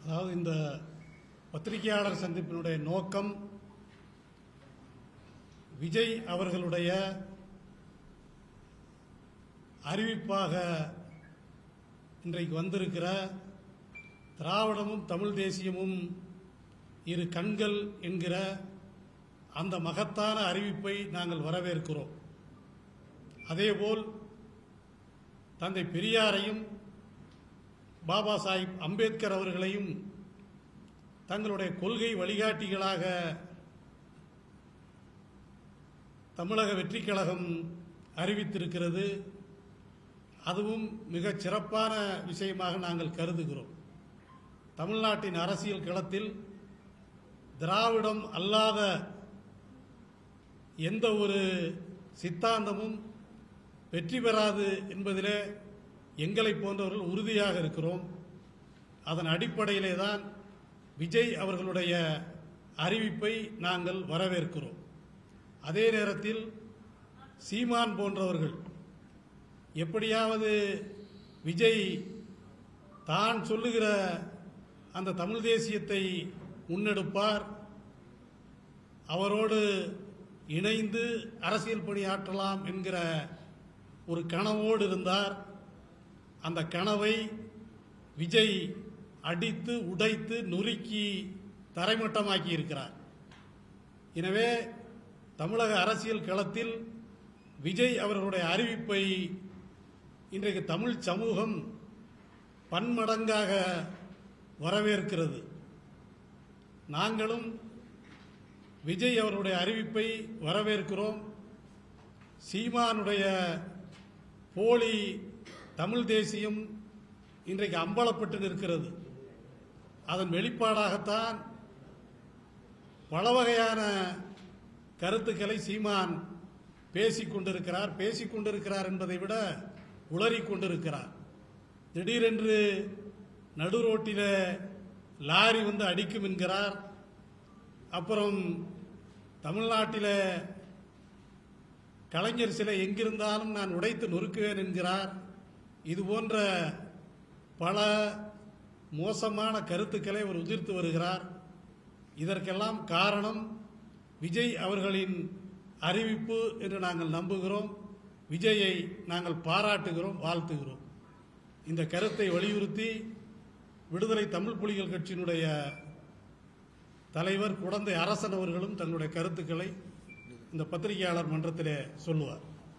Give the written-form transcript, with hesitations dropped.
அதாவது இந்த பத்திரிகையாளர் சந்திப்பினுடைய நோக்கம் விஜய் அவர்களுடைய அறிவிப்பாக இன்றைக்கு வந்திருக்கிற திராவிடமும் தமிழ் தேசியமும் இரு கண்கள் என்கிற அந்த மகத்தான அறிவிப்பை நாங்கள் வரவேற்கிறோம். அதேபோல் தந்தை பெரியாரையும் பாபா சாஹிப் அம்பேத்கர் அவர்களையும் தங்களுடைய கொள்கை வழிகாட்டிகளாக தமிழக வெற்றிக் கழகம் அறிவித்திருக்கிறது. அதுவும் மிகச் சிறப்பான விஷயமாக நாங்கள் கருதுகிறோம். தமிழ்நாட்டின் அரசியல் களத்தில் திராவிடம் அல்லாத எந்த ஒரு சித்தாந்தமும் வெற்றி பெறாது என்பதிலே எங்களை போன்றவர்கள் உறுதியாக இருக்கிறோம். அதன் அடிப்படையிலே தான் விஜய் அவர்களுடைய அறிவிப்பை நாங்கள் வரவேற்கிறோம். அதே நேரத்தில் சீமான் போன்றவர்கள் எப்படியாவது விஜய் தான் சொல்லுகிற அந்த தமிழ் தேசியத்தை முன்னெடுப்பார், அவரோடு இணைந்து அரசியல் பணியாற்றலாம் என்கிற ஒரு கனவோடு இருந்தார். அந்த கனவை விஜய் அடித்து உடைத்து நொறுக்கி தரைமட்டமாக்கி இருக்கிறார். எனவே தமிழக அரசியல் களத்தில் விஜய் அவர்களுடைய அறிவிப்பை இன்றைக்கு தமிழ் சமூகம் பன்மடங்காக வரவேற்கிறது. நாங்களும் விஜய் அவருடைய அறிவிப்பை வரவேற்கிறோம். சீமானுடைய போலி தமிழ் தேசியம் இன்றைக்கு அம்பலப்பட்டு நிற்கிறது. அதன் வெளிப்பாடாகத்தான் பல வகையான கருத்துக்களை சீமான் பேசிக் கொண்டிருக்கிறார் என்பதை விட உளறிக் கொண்டிருக்கிறார். திடீரென்று நடு ரோட்டில் லாரி வந்து அடிக்கும் என்கிறார். அப்புறம் தமிழ்நாட்டில் கலைஞர் சிலை எங்கிருந்தாலும் நான் உடைத்து நொறுக்குவேன் என்கிறார். இது போன்ற பல மோசமான கருத்துக்களை அவர் உதிர்த்து வருகிறார். இதற்கெல்லாம் காரணம் விஜய் அவர்களின் அறிவிப்பு என்று நாங்கள் நம்புகிறோம். விஜயை நாங்கள் பாராட்டுகிறோம், வாழ்த்துகிறோம். இந்த கருத்தை வலியுறுத்தி விடுதலை தமிழ் புலிகள் கட்சியினுடைய தலைவர் குடந்தை அரசன் அவர்களும் தங்களுடைய கருத்துக்களை இந்த பத்திரிகையாளர் மன்றத்திலே சொல்லுவார்.